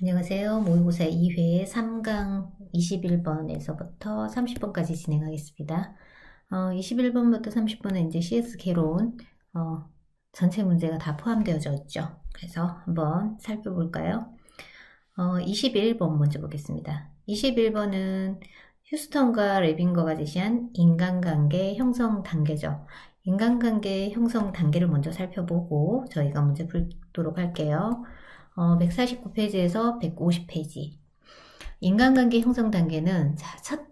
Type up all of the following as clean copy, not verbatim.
안녕하세요. 모의고사 2회 3강 21번에서부터 30번까지 진행하겠습니다. 21번부터 30번은 이제 CS 개론 전체 문제가 다 포함되어져 있죠. 그래서 한번 살펴볼까요? 21번 먼저 보겠습니다. 21번은 휴스턴과 레빙거가 제시한 인간관계 형성 단계죠. 인간관계 형성 단계를 먼저 살펴보고 저희가 문제 풀도록 할게요. 149페이지에서 150페이지. 인간관계 형성 단계는 첫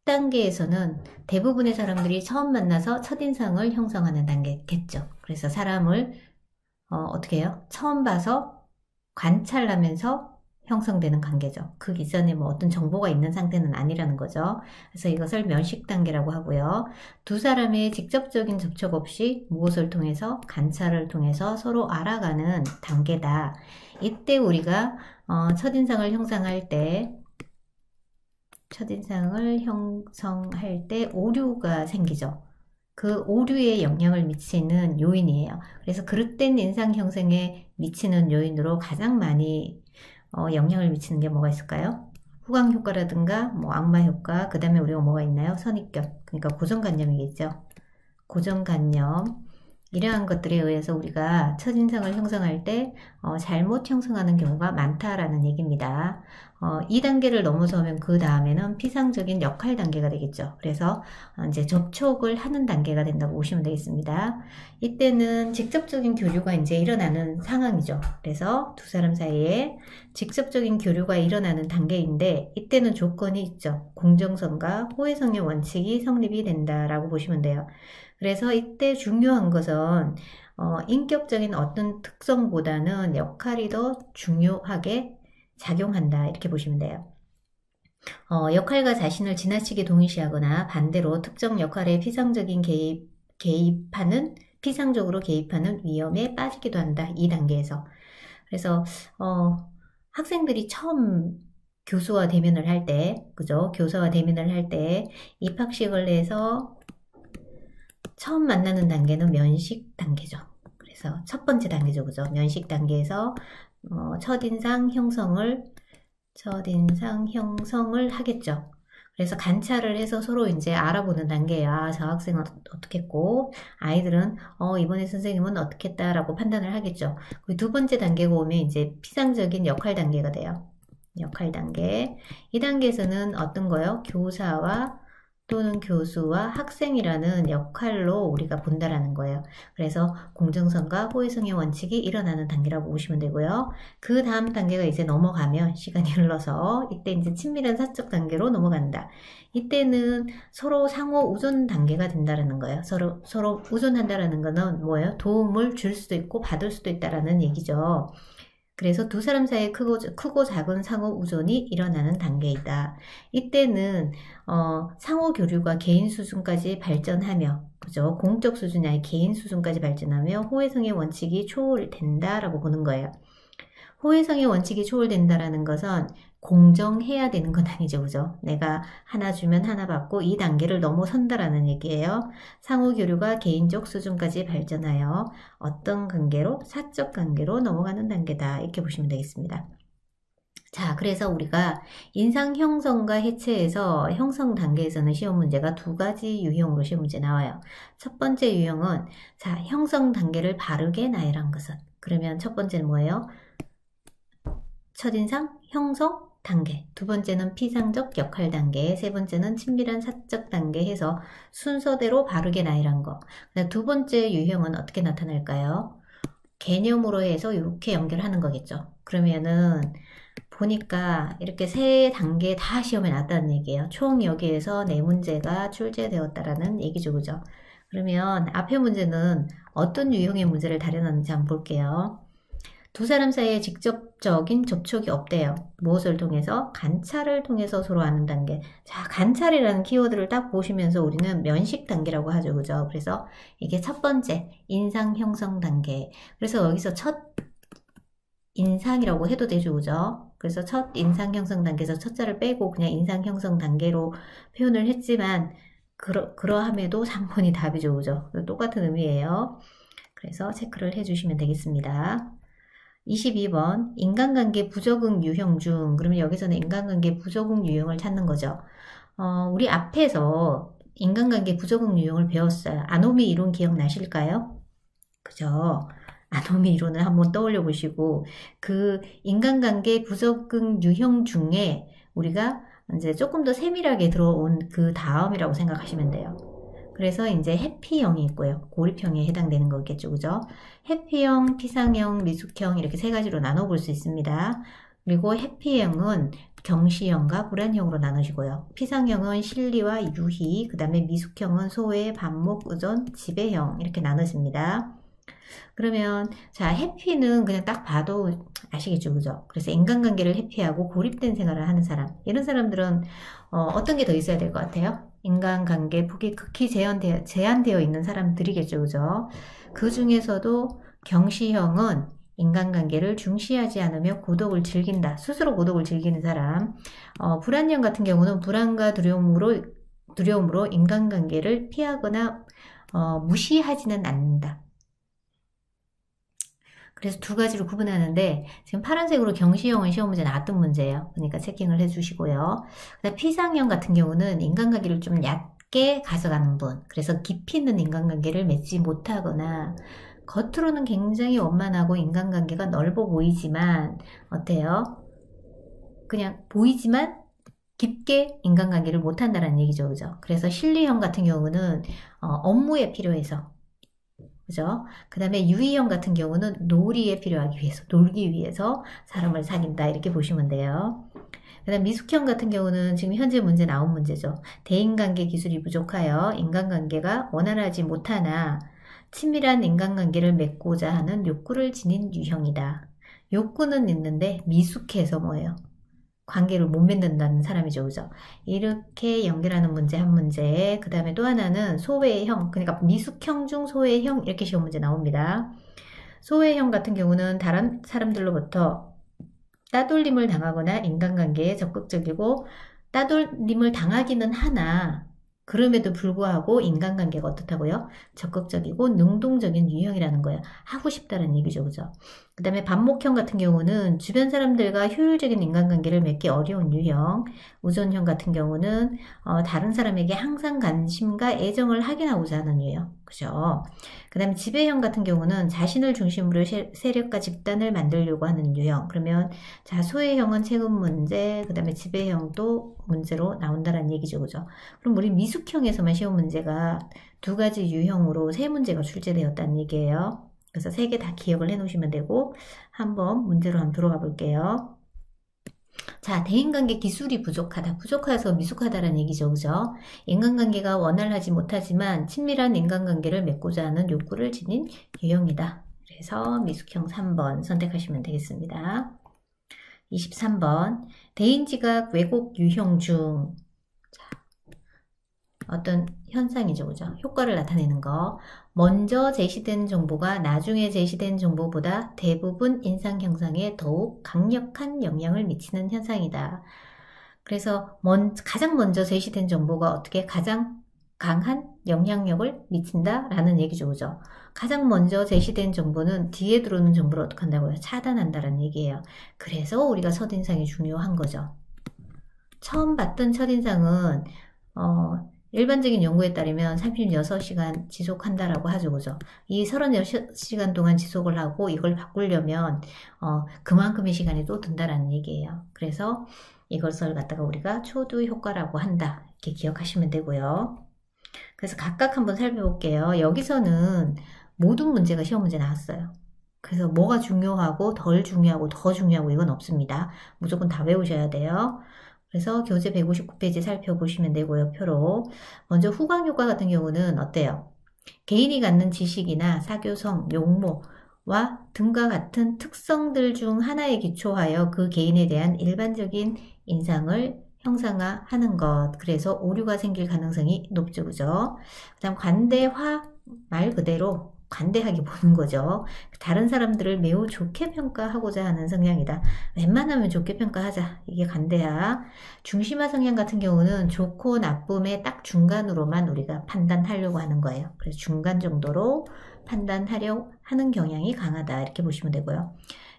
단계에서는 대부분의 사람들이 처음 만나서 첫인상을 형성하는 단계겠죠. 그래서 사람을 어떻게 해요? 처음 봐서 관찰하면서 형성되는 관계죠. 그 이전에 뭐 어떤 정보가 있는 상태는 아니라는 거죠. 그래서 이것을 면식 단계라고 하고요. 두 사람의 직접적인 접촉 없이 무엇을 통해서 관찰을 통해서 서로 알아가는 단계다. 이때 우리가 첫인상을 형성할 때 오류가 생기죠. 그 오류에 영향을 미치는 요인이에요. 그래서 그릇된 인상 형성에 미치는 요인으로 가장 많이 영향을 미치는 게 뭐가 있을까요? 후광 효과라든가 뭐 악마 효과, 그 다음에 우리가 뭐가 있나요? 선입견, 그러니까 고정관념이겠죠. 고정관념, 이러한 것들에 의해서 우리가 첫인상을 형성할 때 잘못 형성하는 경우가 많다라는 얘기입니다. 이 단계를 넘어서면 그 다음에는 피상적인 역할 단계가 되겠죠. 그래서 이제 접촉을 하는 단계가 된다고 보시면 되겠습니다. 이때는 직접적인 교류가 이제 일어나는 상황이죠. 그래서 두 사람 사이에 직접적인 교류가 일어나는 단계인데 이때는 조건이 있죠. 공정성과 호혜성의 원칙이 성립이 된다라고 보시면 돼요. 그래서 이때 중요한 것은 인격적인 어떤 특성보다는 역할이 더 중요하게 작용한다 이렇게 보시면 돼요. 역할과 자신을 지나치게 동일시하거나 반대로 특정 역할에 피상적으로 개입하는 위험에 빠지기도 한다. 이 단계에서. 그래서 학생들이 처음 교수와 대면을 할 때, 그죠? 교사와 대면을 할 때 입학식을 해서 처음 만나는 단계는 면식 단계죠. 그래서 첫 번째 단계죠. 그죠? 면식 단계에서 첫인상 형성을 하겠죠. 그래서 관찰을 해서 서로 이제 알아보는 단계야. 아, 저 학생은 어떻게 했고, 아이들은 이번에 선생님은 어떻게 했다라고 판단을 하겠죠. 그 두 번째 단계가 오면 이제 피상적인 역할 단계가 돼요. 역할 단계. 이 단계에서는 어떤 거요? 교사와 또는 교수와 학생이라는 역할로 우리가 본다라는 거예요. 그래서 공정성과 호혜성의 원칙이 일어나는 단계라고 보시면 되고요. 그 다음 단계가 이제 넘어가면 시간이 흘러서 이때 이제 친밀한 사적 단계로 넘어간다. 이때는 서로 상호 우존 단계가 된다라는 거예요. 서로 우존한다라는 거는 뭐예요? 도움을 줄 수도 있고 받을 수도 있다라는 얘기죠. 그래서 두 사람 사이에 크고 작은 상호 우존이 일어나는 단계이다. 이때는 상호 교류가 개인 수준까지 발전하며, 그죠? 공적 수준이 아니라 개인 수준까지 발전하며 호혜성의 원칙이 초월된다라고 보는 거예요. 호혜성의 원칙이 초월된다라는 것은 공정해야 되는 건 아니죠. 그죠? 내가 하나 주면 하나 받고 이 단계를 넘어선다라는 얘기예요. 상호교류가 개인적 수준까지 발전하여 어떤 관계로? 사적 관계로 넘어가는 단계다. 이렇게 보시면 되겠습니다. 자, 그래서 우리가 인상 형성과 해체에서 형성 단계에서는 시험 문제가 두 가지 유형으로 시험 문제 나와요. 첫 번째 유형은 자, 형성 단계를 바르게 나열한 것은 그러면 첫 번째는 뭐예요? 첫인상 형성 단계, 두 번째는 피상적 역할 단계, 세 번째는 친밀한 사적 단계 해서 순서대로 바르게 나열한 거. 두 번째 유형은 어떻게 나타날까요? 개념으로 해서 이렇게 연결하는 거겠죠. 그러면은 보니까 이렇게 세 단계 다 시험에 났다는 얘기예요. 총 여기에서 네 문제가 출제되었다라는 얘기죠. 그죠? 그러면 앞에 문제는 어떤 유형의 문제를 다뤄놨는지 한번 볼게요. 두 사람 사이에 직접적인 접촉이 없대요. 무엇을 통해서? 관찰을 통해서 서로 아는 단계. 자, 관찰이라는 키워드를 딱 보시면서 우리는 면식 단계라고 하죠. 그죠? 그래서 이게 첫 번째 인상 형성 단계. 그래서 여기서 첫 인상이라고 해도 되죠. 그죠? 그래서 첫 인상 형성 단계에서 첫 자를 빼고 그냥 인상 형성 단계로 표현을 했지만 그러함에도 3번이 답이죠. 그죠? 똑같은 의미예요. 그래서 체크를 해주시면 되겠습니다. 22번 인간관계 부적응 유형 중 그러면 여기서는 인간관계 부적응 유형을 찾는 거죠. 우리 앞에서 인간관계 부적응 유형을 배웠어요. 아노미 이론 기억나실까요? 그죠? 아노미 이론을 한번 떠올려 보시고 그 인간관계 부적응 유형 중에 우리가 이제 조금 더 세밀하게 들어온 그 다음이라고 생각하시면 돼요. 그래서 이제 해피형이 있고요. 고립형에 해당되는 거겠죠. 그죠? 해피형, 피상형, 미숙형 이렇게 세 가지로 나눠볼 수 있습니다. 그리고 해피형은 경시형과 불안형으로 나누시고요. 피상형은 실리와 유희, 그 다음에 미숙형은 소외, 반목, 의존, 지배형 이렇게 나눠집니다. 그러면 자 해피는 그냥 딱 봐도 아시겠죠, 그죠? 그래서 인간관계를 해피하고 고립된 생활을 하는 사람, 이런 사람들은 어떤 게 더 있어야 될 것 같아요? 인간관계 폭이 극히 제한되어 있는 사람들이겠죠, 그죠? 그 중에서도 경시형은 인간관계를 중시하지 않으며 고독을 즐긴다, 스스로 고독을 즐기는 사람. 불안형 같은 경우는 불안과 두려움으로 인간관계를 피하거나 무시하지는 않는다. 그래서 두 가지로 구분하는데 지금 파란색으로 경시형은 시험 문제 나왔던 문제예요. 그러니까 체킹을 해주시고요. 그다음 피상형 같은 경우는 인간관계를 좀 얕게 가져가는 분. 그래서 깊이 있는 인간관계를 맺지 못하거나 겉으로는 굉장히 원만하고 인간관계가 넓어 보이지만 어때요? 그냥 보이지만 깊게 인간관계를 못한다는 얘기죠. 그죠? 그래서 실리형 같은 경우는 업무에 필요해서, 그죠? 그 다음에 유희형 같은 경우는 놀이에 필요하기 위해서, 놀기 위해서 사람을 사귄다, 이렇게 보시면 돼요. 그 다음 미숙형 같은 경우는 지금 현재 문제 나온 문제죠. 대인관계 기술이 부족하여 인간관계가 원활하지 못하나 친밀한 인간관계를 맺고자 하는 욕구를 지닌 유형이다. 욕구는 있는데 미숙해서 뭐예요? 관계를 못 맺는다는 사람이죠. 그죠? 이렇게 연결하는 문제 한 문제. 그 다음에 또 하나는 소외형, 그러니까 미숙형 중 소외형, 이렇게 시험 문제 나옵니다. 소외형 같은 경우는 다른 사람들로부터 따돌림을 당하거나 인간관계에 적극적이고 따돌림을 당하기는 하나 그럼에도 불구하고 인간관계가 어떻다고요? 적극적이고 능동적인 유형이라는 거예요. 하고 싶다는 얘기죠. 그죠? 그 다음에 반목형 같은 경우는 주변 사람들과 효율적인 인간관계를 맺기 어려운 유형. 우존형 같은 경우는 다른 사람에게 항상 관심과 애정을 확인하고자 하는 유형. 그죠? 그 다음에 지배형 같은 경우는 자신을 중심으로 세력과 집단을 만들려고 하는 유형. 그러면 자 소외형은 최근 문제, 그 다음에 지배형도 문제로 나온다는 얘기죠. 그죠? 그럼 우리 미숙형에서만 시험 문제가 두 가지 유형으로 세 문제가 출제되었다는 얘기예요. 그래서 세 개 다 기억을 해 놓으시면 되고 한번 문제로 한번 들어가 볼게요. 자, 대인관계 기술이 부족해서 미숙하다라는 얘기죠. 그죠? 인간관계가 원활하지 못하지만 친밀한 인간관계를 맺고자 하는 욕구를 지닌 유형이다. 그래서 미숙형 3번 선택하시면 되겠습니다. 23번 대인지각 왜곡 유형 중 어떤 현상이죠. 그죠? 효과를 나타내는 거. 먼저 제시된 정보가 나중에 제시된 정보보다 대부분 인상 형성에 더욱 강력한 영향을 미치는 현상이다. 그래서 가장 먼저 제시된 정보가 어떻게 가장 강한 영향력을 미친다라는 얘기죠. 그죠? 가장 먼저 제시된 정보는 뒤에 들어오는 정보를 어떻게 한다고요? 차단한다는 얘기예요. 그래서 우리가 첫인상이 중요한 거죠. 처음 봤던 첫인상은 일반적인 연구에 따르면 36시간 지속한다라고 하죠. 그죠? 이 36시간 동안 지속을 하고 이걸 바꾸려면 그만큼의 시간이 또 든다라는 얘기예요. 그래서 이것을 갖다가 우리가 초두 효과라고 한다. 이렇게 기억하시면 되고요. 그래서 각각 한번 살펴볼게요. 여기서는 모든 문제가 시험 문제 나왔어요. 그래서 뭐가 중요하고 덜 중요하고 더 중요하고 이건 없습니다. 무조건 다 외우셔야 돼요. 그래서 교재 159페이지 살펴보시면 되고요. 표로. 먼저 후광효과 같은 경우는 어때요? 개인이 갖는 지식이나 사교성, 용모와 등과 같은 특성들 중 하나에 기초하여 그 개인에 대한 일반적인 인상을 형상화하는 것. 그래서 오류가 생길 가능성이 높죠. 그죠? 그 다음 관대화, 말 그대로 관대하게 보는 거죠. 다른 사람들을 매우 좋게 평가하고자 하는 성향이다. 웬만하면 좋게 평가하자. 이게 관대하. 중심화 성향 같은 경우는 좋고 나쁨의 딱 중간으로만 우리가 판단하려고 하는 거예요. 그래서 중간 정도로 판단하려고 하는 경향이 강하다. 이렇게 보시면 되고요.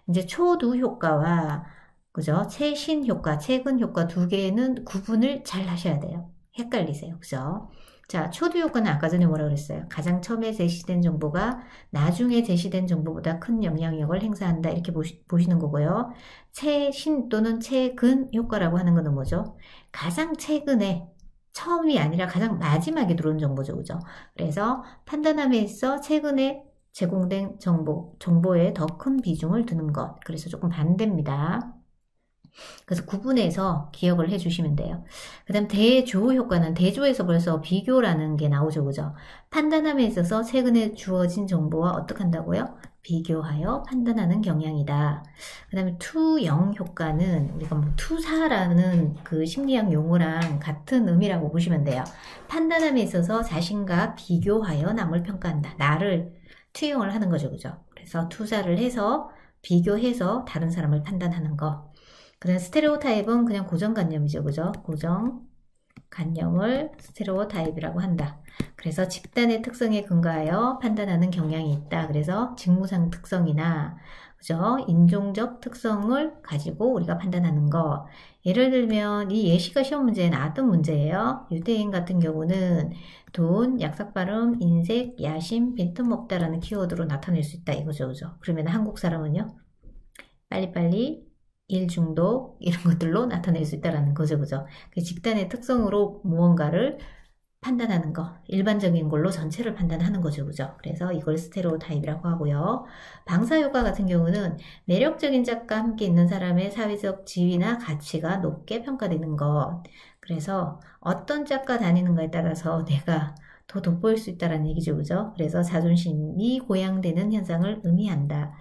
이제 초두 효과와 그죠? 최신 효과, 최근 효과 두 개는 구분을 잘 하셔야 돼요. 헷갈리세요. 그죠? 자, 초두 효과는 아까 전에 뭐라 그랬어요? 가장 처음에 제시된 정보가 나중에 제시된 정보보다 큰 영향력을 행사한다. 이렇게 보시는 거고요. 최신 또는 최근 효과라고 하는 것은 뭐죠? 가장 최근에 처음이 아니라 가장 마지막에 들어온 정보죠. 그죠? 그래서 판단함에 있어 최근에 제공된 정보에 더 큰 비중을 두는 것. 그래서 조금 반대입니다. 그래서 구분해서 기억을 해주시면 돼요. 그 다음 대조 효과는 대조에서 벌써 비교라는 게 나오죠. 그죠? 판단함에 있어서 최근에 주어진 정보와 어떻게 한다고요? 비교하여 판단하는 경향이다. 그 다음에 투영 효과는 우리가 뭐 투사라는 그 심리학 용어랑 같은 의미라고 보시면 돼요. 판단함에 있어서 자신과 비교하여 남을 평가한다. 나를 투영을 하는 거죠. 그죠? 그래서 투사를 해서 비교해서 다른 사람을 판단하는 거. 그다음 스테레오타입은 그냥 고정관념이죠. 그죠? 고정관념을 스테레오타입이라고 한다. 그래서 집단의 특성에 근거하여 판단하는 경향이 있다. 그래서 직무상 특성이나 그죠? 인종적 특성을 가지고 우리가 판단하는 거. 예를 들면 이 예시가 시험 문제에 나왔던 문제예요. 유태인 같은 경우는 돈, 약삭발음, 인색, 야심, 빈틈없다라는 키워드로 나타낼 수 있다. 이거죠. 그죠? 그러면 한국 사람은요? 빨리빨리 일 중독 이런 것들로 나타낼 수 있다는 거죠. 그죠? 그 집단의 특성으로 무언가를 판단하는 거, 일반적인 걸로 전체를 판단하는 거죠. 그죠? 그래서 이걸 스테레오타입이라고 하고요. 방사효과 같은 경우는 매력적인 짝과 함께 있는 사람의 사회적 지위나 가치가 높게 평가되는 것. 그래서 어떤 짝과 다니는가에 따라서 내가 더 돋보일 수 있다는 얘기죠. 그죠? 그래서 자존심이 고양되는 현상을 의미한다.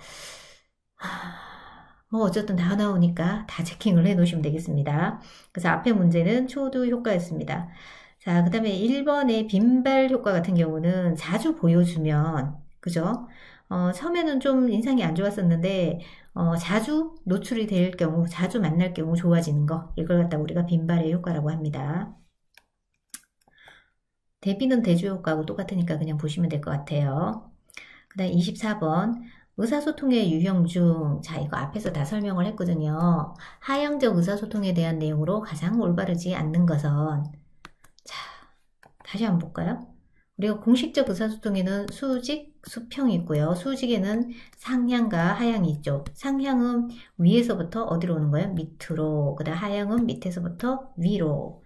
뭐 어쨌든 다 나오니까 다 체킹을 해 놓으시면 되겠습니다. 그래서 앞에 문제는 초두 효과였습니다. 자, 그 다음에 1번의 빈발 효과 같은 경우는 자주 보여주면, 그죠? 처음에는 좀 인상이 안 좋았었는데, 자주 노출이 될 경우, 자주 만날 경우 좋아지는 거, 이걸 갖다 우리가 빈발의 효과라고 합니다. 대비는 대조 효과하고 똑같으니까 그냥 보시면 될 것 같아요. 그 다음 24번. 의사소통의 유형 중, 자, 이거 앞에서 다 설명을 했거든요. 하향적 의사소통에 대한 내용으로 가장 올바르지 않는 것은, 자, 다시 한번 볼까요? 우리가 공식적 의사소통에는 수직, 수평이 있고요. 수직에는 상향과 하향이 있죠. 상향은 위에서부터 어디로 오는 거예요? 밑으로. 그 다음 하향은 밑에서부터 위로.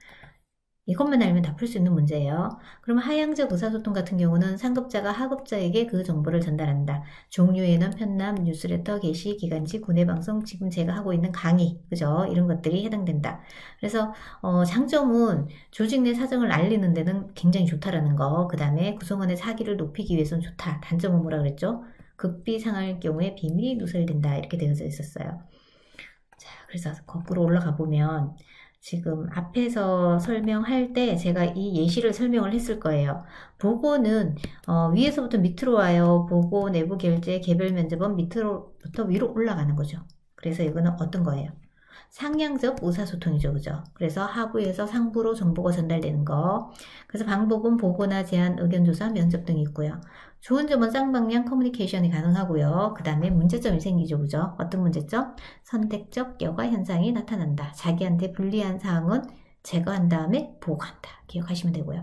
이것만 알면 다 풀 수 있는 문제예요. 그러면 하향적 의사소통 같은 경우는 상급자가 하급자에게 그 정보를 전달한다. 종류에는 편남, 뉴스레터, 게시, 기간지, 구내방송, 지금 제가 하고 있는 강의, 그죠? 이런 것들이 해당된다. 그래서 장점은 조직 내 사정을 알리는 데는 굉장히 좋다라는 거. 그 다음에 구성원의 사기를 높이기 위해서는 좋다. 단점은 뭐라 그랬죠? 급비상할 경우에 비밀이 누설된다. 이렇게 되어져 있었어요. 자, 그래서 거꾸로 올라가 보면 지금 앞에서 설명할 때 제가 이 예시를 설명을 했을 거예요. 보고는 위에서부터 밑으로 와요. 보고, 내부 결제, 개별 면접은 밑으로부터 위로 올라가는 거죠. 그래서 이거는 어떤 거예요? 상향적 의사소통이죠. 그죠? 그래서 하부에서 상부로 정보가 전달되는 거. 그래서 방법은 보고나 제안, 의견조사, 면접 등이 있고요. 좋은 점은 쌍방향 커뮤니케이션이 가능하고요. 그 다음에 문제점이 생기죠. 그죠? 어떤 문제점? 선택적 여과 현상이 나타난다. 자기한테 불리한 사항은 제거한 다음에 보고한다. 기억하시면 되고요.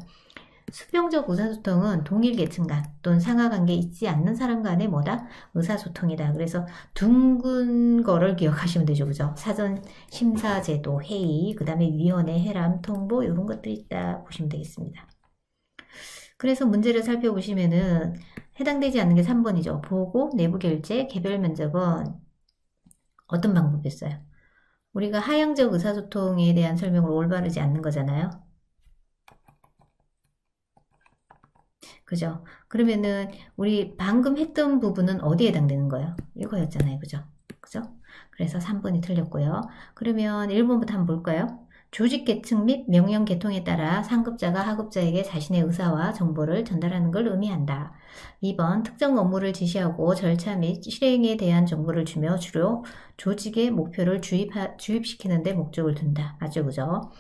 수평적 의사소통은 동일 계층 간 또는 상하관계에 있지 않는 사람 간의 뭐다? 의사소통이다. 그래서 둥근 거를 기억하시면 되죠. 그죠? 사전 심사제도, 회의, 그 다음에 위원회, 해람, 통보 이런 것들이 있다 보시면 되겠습니다. 그래서 문제를 살펴보시면은 해당되지 않는 게 3번이죠. 보고, 내부 결제, 개별 면접은 어떤 방법이 있어요? 우리가 하향적 의사소통에 대한 설명을 올바르지 않는 거잖아요. 그죠? 그러면은 우리 방금 했던 부분은 어디에 해당되는 거예요? 이거였잖아요. 그죠? 그죠? 그래서 3번이 틀렸고요. 그러면 1번부터 한번 볼까요? 조직 계층 및 명령 계통에 따라 상급자가 하급자에게 자신의 의사와 정보를 전달하는 걸 의미한다. 2번 특정 업무를 지시하고 절차 및 실행에 대한 정보를 주며 주로 조직의 목표를 주입시키는 데 목적을 둔다. 맞죠? 그죠?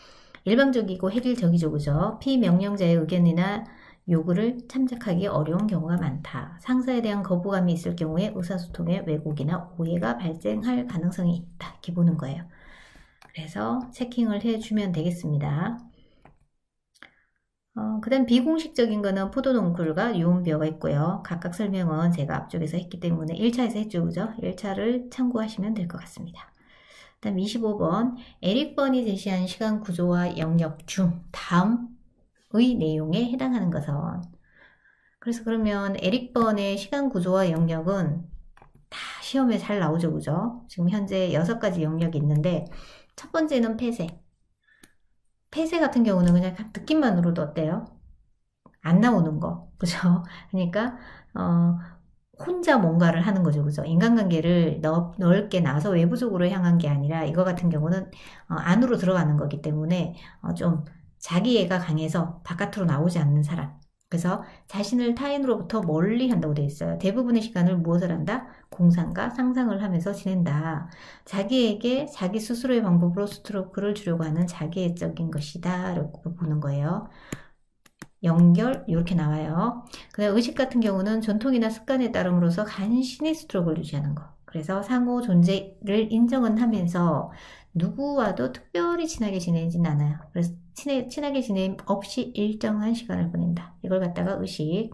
일방적이고 획일적이죠. 그죠? 피명령자의 의견이나 요구를 참작하기 어려운 경우가 많다. 상사에 대한 거부감이 있을 경우에 의사소통에 왜곡이나 오해가 발생할 가능성이 있다. 이렇게 보는 거예요. 그래서 체킹을 해주면 되겠습니다. 그 다음 비공식적인 거는 포도동굴과 유언비어가 있고요. 각각 설명은 제가 앞쪽에서 했기 때문에 1차에서 했죠. 그죠? 1차를 참고하시면 될 것 같습니다. 그 다음 25번 에릭 번이 제시한 시간 구조와 영역 중 다음의 내용에 해당하는 것은. 그래서 그러면 에릭 번의 시간 구조와 영역은 다 시험에 잘 나오죠. 그죠? 지금 현재 6가지 영역이 있는데 첫 번째는 폐쇄. 폐쇄 같은 경우는 그냥 느낌만으로도 어때요? 안 나오는 거. 그죠? 그러니까 혼자 뭔가를 하는 거죠. 그죠? 인간관계를 넓게 나서 외부적으로 향한 게 아니라 이거 같은 경우는 안으로 들어가는 거기 때문에 좀 자기애가 강해서 바깥으로 나오지 않는 사람. 그래서 자신을 타인으로부터 멀리 한다고 되어 있어요. 대부분의 시간을 무엇을 한다? 공상과 상상을 하면서 지낸다. 자기에게 자기 스스로의 방법으로 스트로크를 주려고 하는 자기애적인 것이다 라고 보는 거예요. 연결 이렇게 나와요. 그다음 의식 같은 경우는 전통이나 습관에 따름으로써 간신히 스트로크를 유지하는 거. 그래서 상호 존재를 인정은 하면서 누구와도 특별히 친하게 지내지는 않아요. 그래서 친하게 지냄 없이 일정한 시간을 보낸다. 이걸 갖다가 의식.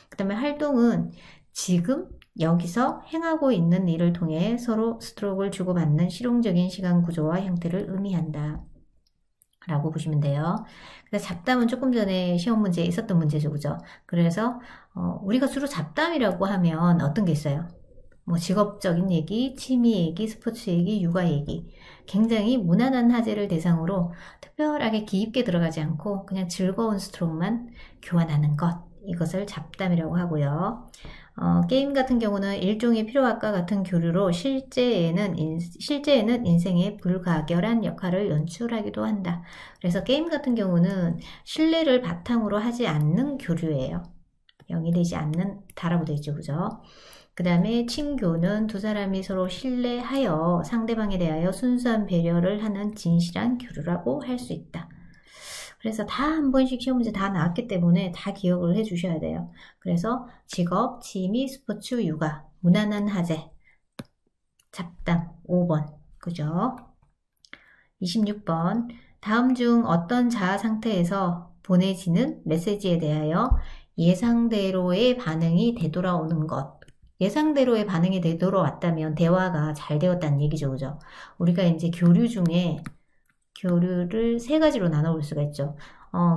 그 다음에 활동은 지금 여기서 행하고 있는 일을 통해 서로 스트로크를 주고받는 실용적인 시간 구조와 형태를 의미한다. 라고 보시면 돼요. 잡담은 조금 전에 시험 문제에 있었던 문제죠. 그죠? 그래서 우리가 주로 잡담이라고 하면 어떤 게 있어요? 뭐 직업적인 얘기, 취미 얘기, 스포츠 얘기, 육아 얘기. 굉장히 무난한 화제를 대상으로 특별하게 깊게 들어가지 않고 그냥 즐거운 스트로크만 교환하는 것. 이것을 잡담이라고 하고요. 게임 같은 경우는 일종의 필요악과 같은 교류로 실제에는 인생의 불가결한 역할을 연출하기도 한다. 그래서 게임 같은 경우는 신뢰를 바탕으로 하지 않는 교류예요. 영이 되지 않는다라고 되어 있죠. 그죠? 그 다음에 친교는 두 사람이 서로 신뢰하여 상대방에 대하여 순수한 배려를 하는 진실한 교류라고 할 수 있다. 그래서 다 한 번씩 시험 문제 다 나왔기 때문에 다 기억을 해 주셔야 돼요. 그래서 직업, 취미, 스포츠, 육아, 무난한 화제, 잡담 5번. 그죠? 26번. 다음 중 어떤 자아 상태에서 보내지는 메시지에 대하여 예상대로의 반응이 되돌아오는 것. 예상대로의 반응이 되돌아왔다면 대화가 잘 되었다는 얘기죠. 그죠? 우리가 이제 교류 중에 교류를 3가지로 나눠볼 수가 있죠.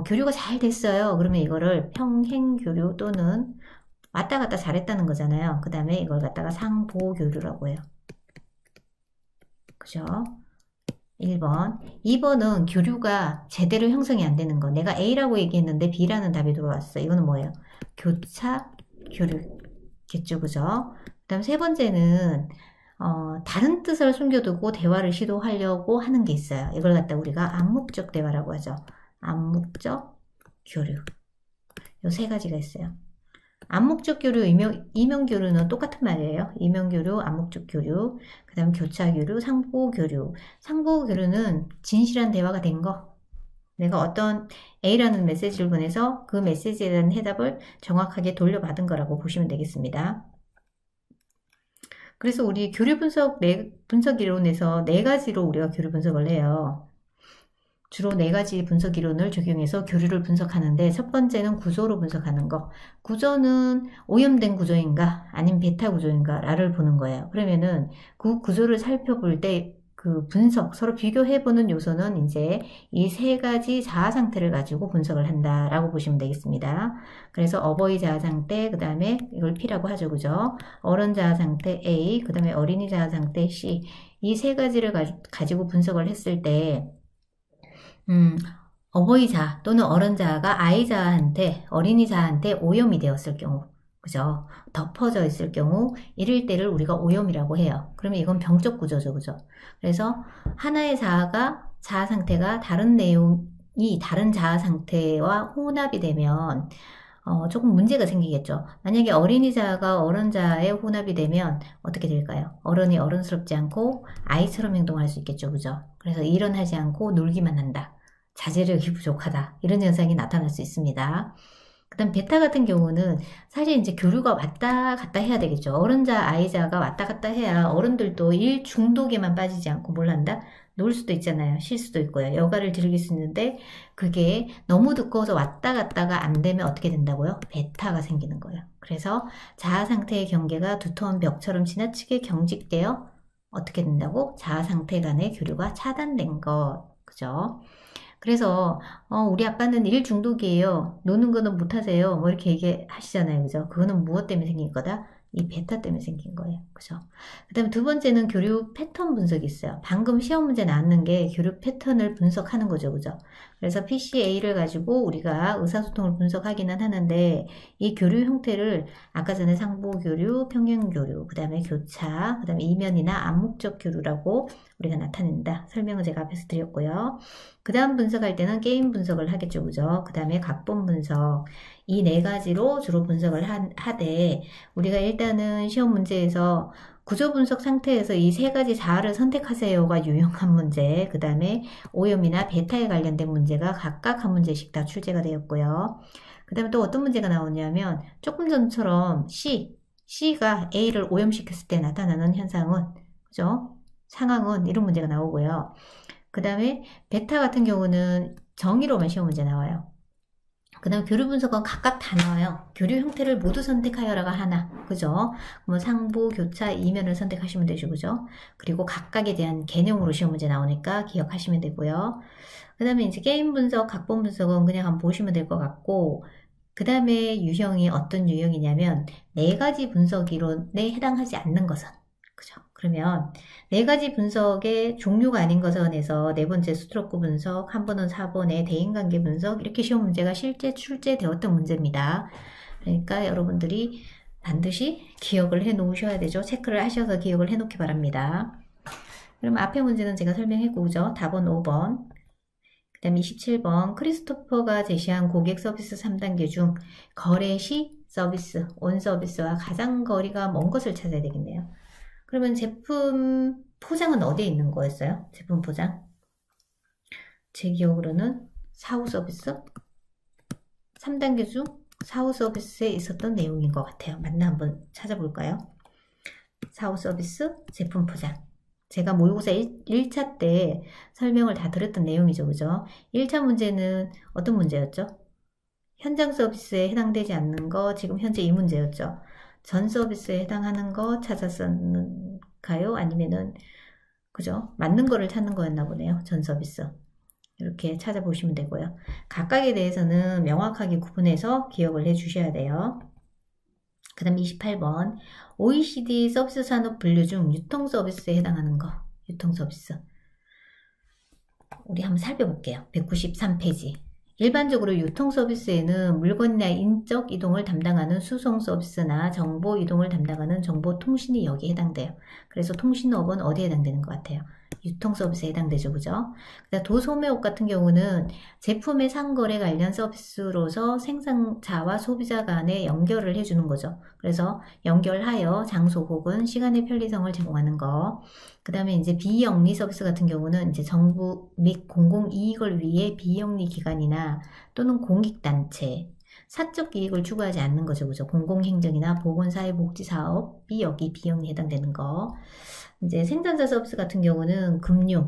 교류가 잘 됐어요. 그러면 이거를 평행교류 또는 왔다 갔다 잘했다는 거잖아요. 그 다음에 이걸 갖다가 상보교류라고 해요. 그죠? 1번. 2번은 교류가 제대로 형성이 안 되는 거. 내가 A라고 얘기했는데 B라는 답이 들어왔어. 이거는 뭐예요? 교차 교류겠죠. 그죠? 그 다음 3번째는 다른 뜻을 숨겨두고 대화를 시도하려고 하는 게 있어요. 이걸 갖다 우리가 암묵적 대화라고 하죠. 암묵적 교류. 요 3가지가 있어요. 암묵적 교류, 이면 교류는 똑같은 말이에요. 이면 교류, 암묵적 교류, 그 다음 교차 교류, 상보 교류. 상보 교류는 진실한 대화가 된 거. 내가 어떤 A라는 메시지를 보내서 그 메시지에 대한 해답을 정확하게 돌려받은 거라고 보시면 되겠습니다. 그래서 우리 교류 분석 이론에서 4가지로 우리가 교류 분석을 해요. 주로 4가지 분석 이론을 적용해서 교류를 분석하는데 첫 번째는 구조로 분석하는 거. 구조는 오염된 구조인가 아니면 베타 구조인가 라를 보는 거예요. 그러면은 그 구조를 살펴볼 때 그 분석, 서로 비교해보는 요소는 이제 이 3가지 자아 상태를 가지고 분석을 한다라고 보시면 되겠습니다. 그래서 어버이 자아 상태, 그 다음에 이걸 P라고 하죠. 그죠? 어른 자아 상태 A, 그 다음에 어린이 자아 상태 C. 이 3가지를 가지고 분석을 했을 때, 어버이 자아 또는 어른 자아가 아이 자아한테, 어린이 자아한테 오염이 되었을 경우, 그죠? 덮어져 있을 경우 이럴 때를 우리가 오염이라고 해요. 그러면 이건 병적 구조죠. 그죠? 그래서 하나의 자아 상태가 다른 내용이 다른 자아 상태와 혼합이 되면 조금 문제가 생기겠죠. 만약에 어린이 자아가 어른 자아에 혼합이 되면 어떻게 될까요? 어른이 어른스럽지 않고 아이처럼 행동할 수 있겠죠. 그죠? 그래서 일은 하지 않고 놀기만 한다. 자제력이 부족하다. 이런 현상이 나타날 수 있습니다. 그 다음 베타 같은 경우는 사실 이제 교류가 왔다 갔다 해야 되겠죠. 어른자, 아이자가 왔다 갔다 해야 어른들도 일 중독에만 빠지지 않고 뭘 한다? 놀 수도 있잖아요. 쉴 수도 있고요. 여가를 즐길 수 있는데 그게 너무 두꺼워서 왔다 갔다가 안 되면 어떻게 된다고요? 베타가 생기는 거예요. 그래서 자아 상태의 경계가 두터운 벽처럼 지나치게 경직되어 어떻게 된다고? 자아 상태 간의 교류가 차단된 것. 그죠? 그래서 우리 아빠는 일 중독이에요. 노는 거는 못하세요. 뭐 이렇게 얘기하시잖아요. 그죠? 그거는 무엇 때문에 생긴 거다? 이 베타 때문에 생긴 거예요. 그죠? 그 다음에 두 번째는 교류 패턴 분석이 있어요. 방금 시험 문제 나왔는 게 교류 패턴을 분석하는 거죠. 그죠? 그래서 PCA를 가지고 우리가 의사소통을 분석하기는 하는데 이 교류 형태를 아까 전에 상보교류, 평행교류, 그 다음에 교차, 그 다음에 이면이나 암묵적 교류라고 우리가 나타낸다. 설명을 제가 앞에서 드렸고요. 그 다음 분석할 때는 게임 분석을 하겠죠. 그죠? 그 다음에 각본 분석. 이 네 가지로 주로 분석을 하되, 우리가 일단은 시험 문제에서 구조 분석 상태에서 이 세 가지 자아를 선택하세요가 유용한 문제, 그 다음에 오염이나 베타에 관련된 문제가 각각 한 문제씩 다 출제가 되었고요. 그 다음에 또 어떤 문제가 나오냐면, 조금 전처럼 C가 A를 오염시켰을 때 나타나는 현상은, 그죠? 상황은 이런 문제가 나오고요. 그 다음에 베타 같은 경우는 정의로만 시험 문제 나와요. 그 다음 교류 분석은 각각 다 나와요. 교류 형태를 모두 선택하여라가 하나. 그죠? 뭐 상보, 교차, 이면을 선택하시면 되죠. 그죠? 그리고 각각에 대한 개념으로 시험 문제 나오니까 기억하시면 되고요. 그 다음에 이제 게임 분석, 각본 분석은 그냥 한번 보시면 될 것 같고, 그 다음에 유형이 어떤 유형이냐면, 네 가지 분석 이론에 해당하지 않는 것은. 그죠? 그러면 네 가지 분석의 종류가 아닌 것은에서 네 번째 스트로크 분석, 한 번은 4번의 대인관계 분석 이렇게 시험 문제가 실제 출제되었던 문제입니다. 그러니까 여러분들이 반드시 기억을 해 놓으셔야 되죠. 체크를 하셔서 기억을 해 놓기 바랍니다. 그럼 앞에 문제는 제가 설명했고, 그죠? 답은 5번. 그 다음 27번 크리스토퍼가 제시한 고객 서비스 3단계 중 거래 시 서비스, 온 서비스와 가장 거리가 먼 것을 찾아야 되겠네요. 그러면 제품 포장은 어디에 있는 거였어요? 제품 포장? 제 기억으로는 사후 서비스? 3단계 중 사후 서비스에 있었던 내용인 것 같아요. 맞나 한번 찾아볼까요? 사후 서비스, 제품 포장. 제가 모의고사 1차 때 설명을 다 들었던 내용이죠. 그죠? 1차 문제는 어떤 문제였죠? 현장 서비스에 해당되지 않는 거, 지금 현재 이 문제였죠. 전 서비스에 해당하는 거 찾았을까요? 아니면은, 그죠? 맞는 거를 찾는 거였나 보네요. 전 서비스. 이렇게 찾아보시면 되고요. 각각에 대해서는 명확하게 구분해서 기억을 해 주셔야 돼요. 그 다음 28번. OECD 서비스 산업 분류 중 유통 서비스에 해당하는 거. 유통 서비스. 우리 한번 살펴볼게요. 193페이지. 일반적으로 유통 서비스에는 물건이나 인적 이동을 담당하는 수송 서비스나 정보 이동을 담당하는 정보통신이 여기에 해당돼요. 그래서 통신업은 어디에 해당되는 것 같아요? 유통 서비스에 해당되죠. 그죠? 도소매업 같은 경우는 제품의 상거래 관련 서비스로서 생산자와 소비자 간의 연결을 해주는 거죠. 그래서 연결하여 장소 혹은 시간의 편리성을 제공하는 거. 그 다음에 이제 비영리 서비스 같은 경우는 이제 정부 및 공공이익을 위해 비영리 기관이나 또는 공익단체, 사적 이익을 추구하지 않는 거죠. 그죠? 공공행정이나 보건사회복지사업이 여기 비영리에 해당되는 거. 이제 생산자 서비스 같은 경우는 금융,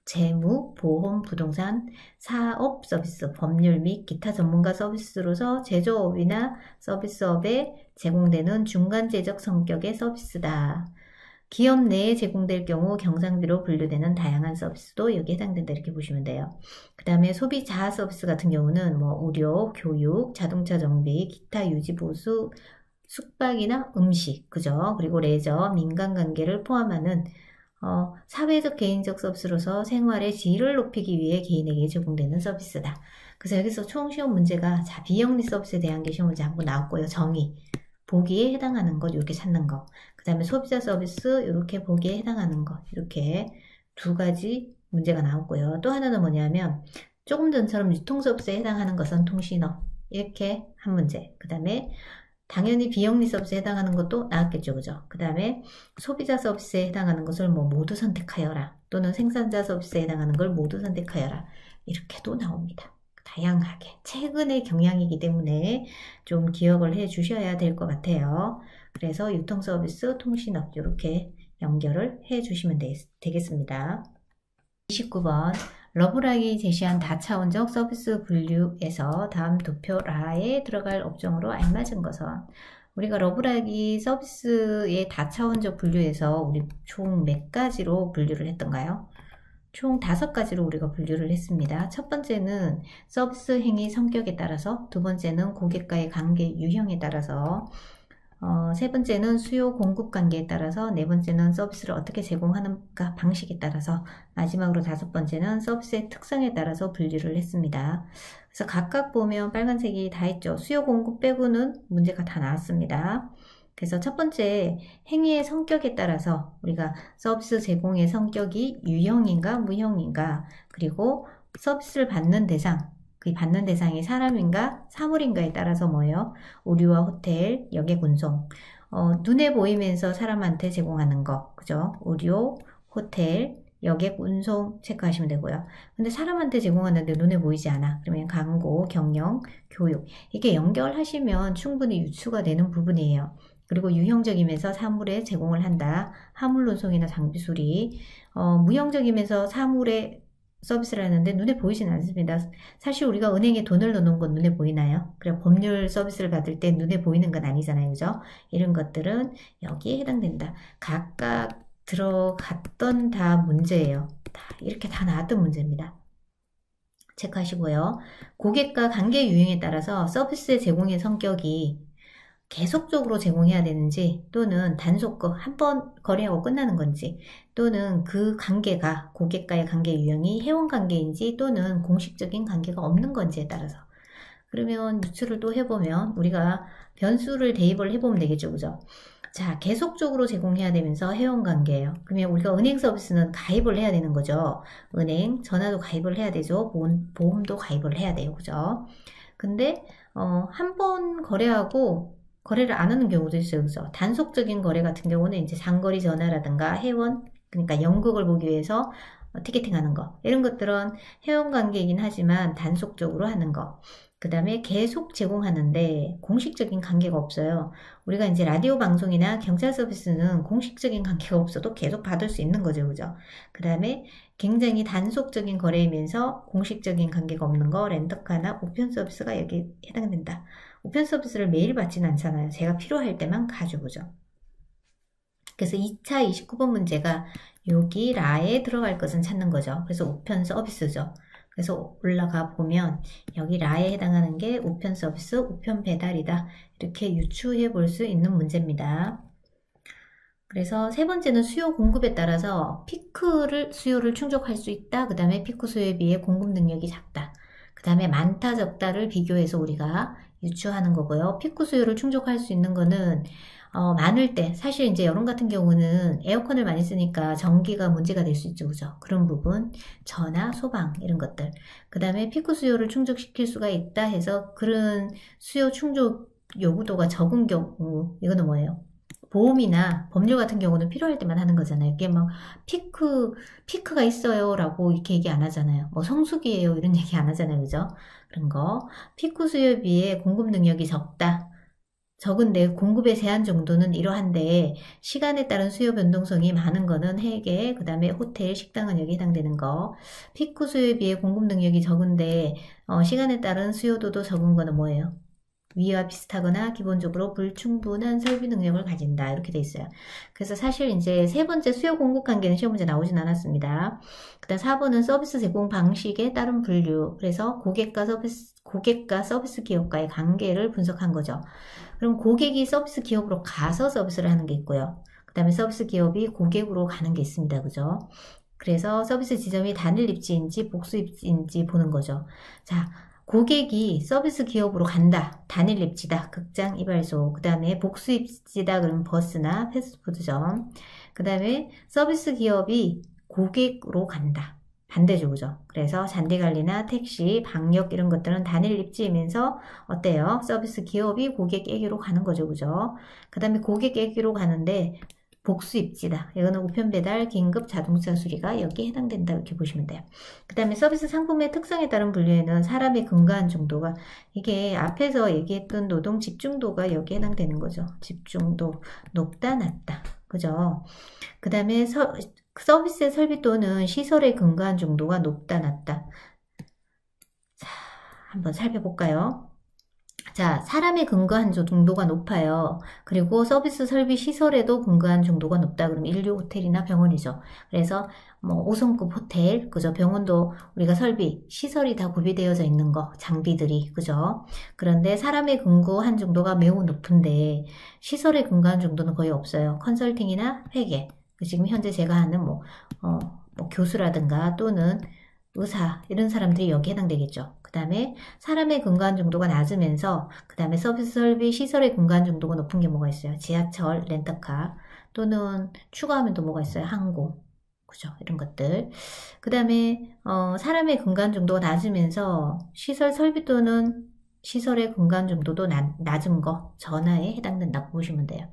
재무, 보험, 부동산, 사업 서비스, 법률 및 기타 전문가 서비스로서 제조업이나 서비스업에 제공되는 중간재적 성격의 서비스다. 기업 내에 제공될 경우 경상비로 분류되는 다양한 서비스도 여기에 해당된다 이렇게 보시면 돼요. 그 다음에 소비 자아 서비스 같은 경우는 뭐 의료, 교육, 자동차 정비, 기타 유지 보수, 숙박이나 음식, 그죠? 그리고 레저, 민간관계를 포함하는 사회적 개인적 서비스로서 생활의 질을 높이기 위해 개인에게 제공되는 서비스다. 그래서 여기서 총 시험 문제가 자 비영리 서비스에 대한 게 시험 문제 한번 나왔고요. 정의. 보기에 해당하는 것 이렇게 찾는 거. 그 다음에 소비자 서비스 이렇게 보기에 해당하는 것 이렇게 두 가지 문제가 나왔고요. 또 하나는 뭐냐면 조금 전처럼 유통 서비스에 해당하는 것은 통신업 이렇게 한 문제. 그 다음에 당연히 비영리 서비스에 해당하는 것도 나왔겠죠. 그죠? 그 다음에 소비자 서비스에 해당하는 것을 뭐 모두 선택하여라 또는 생산자 서비스에 해당하는 걸 모두 선택하여라 이렇게도 나옵니다. 그 다양하게 최근의 경향이기 때문에 좀 기억을 해 주셔야 될 것 같아요. 그래서 유통서비스, 통신업 이렇게 연결을 해 주시면 되겠습니다. 29번 러브락이 제시한 다차원적 서비스 분류에서 다음 도표라에 들어갈 업종으로 알맞은 것은 우리가 러브락이 서비스의 다차원적 분류에서 우리 총 몇 가지로 분류를 했던가요? 총 5가지로 우리가 분류를 했습니다. 첫 번째는 서비스 행위 성격에 따라서, 두 번째는 고객과의 관계 유형에 따라서, 세 번째는 수요 공급 관계에 따라서, 네 번째는 서비스를 어떻게 제공하는가 방식에 따라서, 마지막으로 5번째는 서비스의 특성에 따라서 분류를 했습니다. 그래서 각각 보면 빨간색이 다 있죠. 수요 공급 빼고는 문제가 다 나왔습니다. 그래서 첫 번째 행위의 성격에 따라서 우리가 서비스 제공의 성격이 유형인가 무형인가, 그리고 서비스를 받는 대상, 그 받는 대상이 사람인가 사물인가에 따라서 뭐예요? 의류와 호텔, 여객 운송, 눈에 보이면서 사람한테 제공하는 거, 그죠? 의료, 호텔, 여객 운송 체크하시면 되고요. 근데 사람한테 제공하는데 눈에 보이지 않아. 그러면 광고, 경영, 교육, 이렇게 연결하시면 충분히 유추가 되는 부분이에요. 그리고 유형적이면서 사물에 제공을 한다. 화물 운송이나 장비 수리. 무형적이면서 사물에 서비스를 하는데 눈에 보이진 않습니다. 사실 우리가 은행에 돈을 넣는 건 눈에 보이나요? 그래, 법률 서비스를 받을 때 눈에 보이는 건 아니잖아요. 그죠? 이런 것들은 여기에 해당된다. 각각 들어갔던 다 문제예요. 이렇게 다 나왔던 문제입니다. 체크하시고요. 고객과 관계 유형에 따라서 서비스의 제공의 성격이 계속적으로 제공해야 되는지, 또는 단속거 한 번 거래하고 끝나는 건지, 또는 그 관계가 고객과의 관계 유형이 회원 관계인지 또는 공식적인 관계가 없는 건지에 따라서. 그러면 유추를 또 해보면 우리가 변수를 대입을 해보면 되겠죠. 그죠? 자, 계속적으로 제공해야 되면서 회원 관계예요. 그러면 우리가 은행 서비스는 가입을 해야 되는 거죠. 은행, 전화도 가입을 해야 되죠. 보험도 가입을 해야 돼요. 그죠? 근데 한 번 거래하고 거래를 안 하는 경우도 있어요. 그죠? 단속적인 거래 같은 경우는 이제 장거리 전화라든가 회원, 그러니까 연극을 보기 위해서 티켓팅 하는 거, 이런 것들은 회원 관계이긴 하지만 단속적으로 하는 거. 그 다음에 계속 제공하는데 공식적인 관계가 없어요. 우리가 이제 라디오 방송이나 경찰 서비스는 공식적인 관계가 없어도 계속 받을 수 있는 거죠. 그죠? 그 다음에 굉장히 단속적인 거래이면서 공식적인 관계가 없는 거, 렌터카나 우편 서비스가 여기 해당된다. 우편 서비스를 매일 받지는 않잖아요. 제가 필요할 때만 가져보죠. 그래서 2차 29번 문제가 여기 라에 들어갈 것은 찾는 거죠. 그래서 우편 서비스죠. 그래서 올라가 보면 여기 라에 해당하는 게 우편 서비스, 우편 배달이다. 이렇게 유추해 볼 수 있는 문제입니다. 그래서 세 번째는 수요 공급에 따라서 피크를 수요를 충족할 수 있다. 그 다음에 피크 수요에 비해 공급 능력이 작다. 그 다음에 많다 적다를 비교해서 우리가 유추하는 거고요. 피크 수요를 충족할 수 있는 거는 많을 때, 사실 이제 여름 같은 경우는 에어컨을 많이 쓰니까 전기가 문제가 될 수 있죠. 그죠? 그런 부분, 전화, 소방 이런 것들. 그 다음에 피크 수요를 충족시킬 수가 있다 해서 그런 수요 충족 요구도가 적은 경우, 이거는 뭐예요? 보험이나 법률 같은 경우는 필요할 때만 하는 거잖아요. 이게 막 피크가 있어요 라고 이렇게 얘기 안 하잖아요. 뭐 성수기예요 이런 얘기 안 하잖아요. 그죠? 그런 거. 피크 수요에 비해 공급 능력이 적다. 적은데 공급의 제한 정도는 이러한데 시간에 따른 수요 변동성이 많은 거는 회계, 그 다음에 호텔, 식당은 여기 해당되는 거. 피크 수요에 비해 공급 능력이 적은데 시간에 따른 수요도도 적은 거는 뭐예요? 위와 비슷하거나 기본적으로 불충분한 설비 능력을 가진다. 이렇게 돼 있어요. 그래서 사실 이제 세 번째 수요 공급 관계는 시험 문제 나오진 않았습니다. 그 다음 4번은 서비스 제공 방식에 따른 분류. 그래서 고객과 서비스 기업과의 관계를 분석한 거죠. 그럼 고객이 서비스 기업으로 가서 서비스를 하는 게 있고요. 그 다음에 서비스 기업이 고객으로 가는 게 있습니다. 그죠? 그래서 서비스 지점이 단일 입지인지 복수 입지인지 보는 거죠. 자, 고객이 서비스 기업으로 간다. 단일 입지다. 극장, 이발소. 그 다음에 복수 입지다. 그러면 버스나 패스트푸드점. 그 다음에 서비스 기업이 고객으로 간다. 반대죠. 그죠? 그래서 잔디관리나 택시, 방역 이런 것들은 단일 입지이면서 어때요? 서비스 기업이 고객에게로 가는 거죠. 그죠? 그 다음에 고객에게로 가는데 복수 입지다. 이거는 우편 배달, 긴급 자동차 수리가 여기에 해당된다. 이렇게 보시면 돼요. 그 다음에 서비스 상품의 특성에 따른 분류에는 사람의 근거한 정도가, 이게 앞에서 얘기했던 노동 집중도가 여기에 해당되는 거죠. 집중도 높다 낮다. 그죠? 그 다음에 서비스의 설비 또는 시설의 근거한 정도가 높다 낮다. 자, 한번 살펴볼까요? 자, 사람의 근거한 정도가 높아요. 그리고 서비스 설비 시설에도 근거한 정도가 높다. 그러면 인류 호텔이나 병원이죠. 그래서 뭐 5성급 호텔, 그죠? 병원도 우리가 설비, 시설이 다 구비되어져 있는 거, 장비들이, 그죠? 그런데 사람의 근거한 정도가 매우 높은데 시설의 근거한 정도는 거의 없어요. 컨설팅이나 회계, 지금 현재 제가 하는 뭐 교수라든가 또는 의사 이런 사람들이 여기에 해당되겠죠. 그 다음에 사람의 근거한 정도가 낮으면서 그 다음에 서비스 설비 시설의 근거한 정도가 높은 게 뭐가 있어요? 지하철, 렌터카 또는 추가하면 또 뭐가 있어요? 항공, 그죠? 이런 것들. 그 다음에 사람의 근거한 정도가 낮으면서 시설 설비 또는 시설의 근거한 정도도 낮은 거, 전화에 해당된다고 보시면 돼요.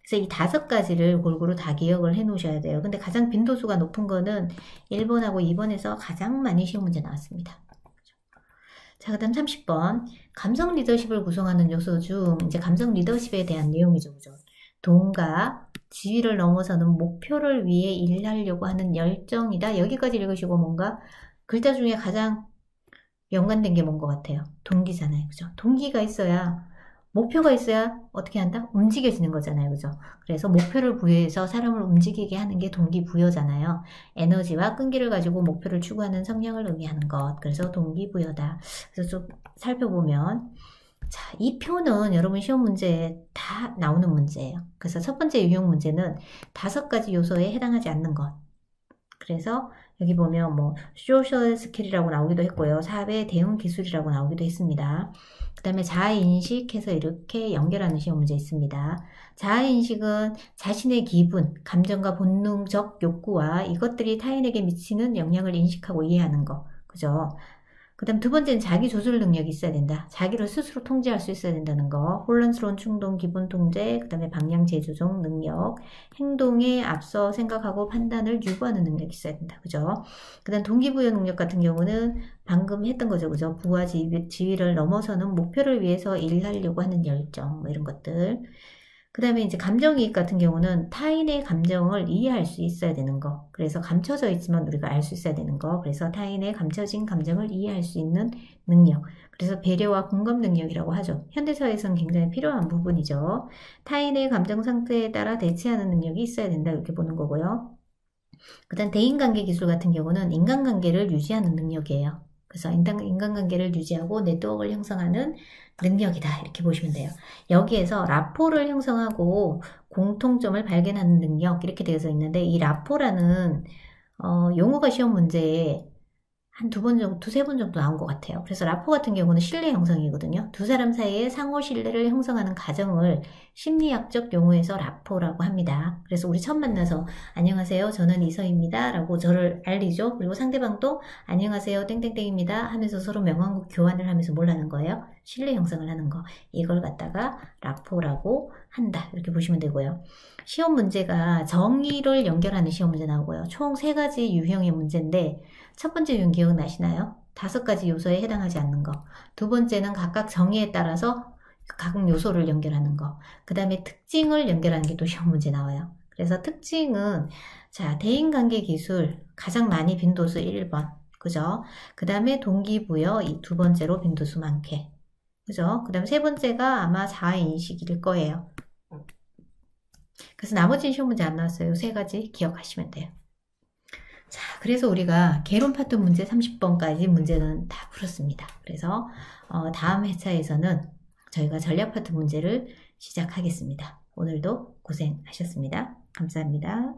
그래서 이 5가지를 골고루 다 기억을 해 놓으셔야 돼요. 근데 가장 빈도수가 높은 거는 1번하고 2번에서 가장 많이 시험 문제 나왔습니다. 자, 그 다음 30번. 감성 리더십을 구성하는 요소 중 이제 감성 리더십에 대한 내용이죠. 그죠? 돈과 지위를 넘어서는 목표를 위해 일하려고 하는 열정이다. 여기까지 읽으시고 뭔가 글자 중에 가장 연관된 게 뭔 것 같아요? 동기잖아요. 그죠? 동기가 있어야, 목표가 있어야 어떻게 한다? 움직여지는 거잖아요. 그죠? 그래서 목표를 부여해서 사람을 움직이게 하는 게 동기부여잖아요. 에너지와 끈기를 가지고 목표를 추구하는 성향을 의미하는 것. 그래서 동기부여다. 그래서 좀 살펴보면, 자, 이 표는 여러분 시험 문제에 다 나오는 문제예요. 그래서 첫 번째 유형 문제는 5가지 요소에 해당하지 않는 것. 그래서 여기 보면 뭐 소셜 스킬이라고 나오기도 했고요. 사회 대응 기술이라고 나오기도 했습니다. 그 다음에 자아인식 해서 이렇게 연결하는 시험 문제 있습니다. 자아인식은 자신의 기분, 감정과 본능적 욕구와 이것들이 타인에게 미치는 영향을 인식하고 이해하는 거. 그죠? 그 다음 두 번째는 자기 조절 능력이 있어야 된다. 자기를 스스로 통제할 수 있어야 된다는 거. 혼란스러운 충동, 기분 통제, 그 다음에 방향 재조정 능력, 행동에 앞서 생각하고 판단을 유보하는 능력이 있어야 된다. 그죠? 그 다음 동기부여 능력 같은 경우는 방금 했던 거죠. 그죠? 부와 지위를 넘어서는 목표를 위해서 일하려고 하는 열정, 뭐 이런 것들. 그 다음에 이제 감정이입 같은 경우는 타인의 감정을 이해할 수 있어야 되는 거. 그래서 감춰져 있지만 우리가 알 수 있어야 되는 거. 그래서 타인의 감춰진 감정을 이해할 수 있는 능력. 그래서 배려와 공감 능력이라고 하죠. 현대사회에서는 굉장히 필요한 부분이죠. 타인의 감정 상태에 따라 대처하는 능력이 있어야 된다. 이렇게 보는 거고요. 그 다음 대인관계 기술 같은 경우는 인간관계를 유지하는 능력이에요. 그래서 인간관계를 유지하고 네트워크를 형성하는 능력이다. 이렇게 보시면 돼요. 여기에서 라포를 형성하고 공통점을 발견하는 능력 이렇게 되어져 있는데 이 라포라는 용어가 시험 문제에 한 두세 번 정도 나온 것 같아요. 그래서 라포 같은 경우는 신뢰 형성이거든요. 두 사람 사이에 상호 신뢰를 형성하는 과정을 심리학적 용어에서 라포라고 합니다. 그래서 우리 처음 만나서 안녕하세요. 저는 이서입니다. 라고 저를 알리죠. 그리고 상대방도 안녕하세요. 땡땡땡입니다. 하면서 서로 명함 교환을 하면서 뭘 하는 거예요? 신뢰 형성을 하는 거. 이걸 갖다가 라포라고 한다. 이렇게 보시면 되고요. 시험 문제가 정의를 연결하는 시험 문제 나오고요. 총 3가지 유형의 문제인데 첫 번째 유형 기억나시나요? 5가지 요소에 해당하지 않는 거. 두 번째는 각각 정의에 따라서 각 요소를 연결하는 거. 그 다음에 특징을 연결하는 게 또 시험 문제 나와요. 그래서 특징은 자 대인관계 기술 가장 많이 빈도수 1번. 그죠? 그 다음에 동기부여 이 2번째로 빈도수 많게. 그죠? 그 다음에 3번째가 아마 자아인식일 거예요. 그래서 나머지는 시험 문제 안 나왔어요. 3가지 기억하시면 돼요. 자, 그래서 우리가 개론 파트 문제 30번까지 문제는 다 풀었습니다. 그래서 다음 회차에서는 저희가 전략 파트 문제를 시작하겠습니다. 오늘도 고생하셨습니다. 감사합니다.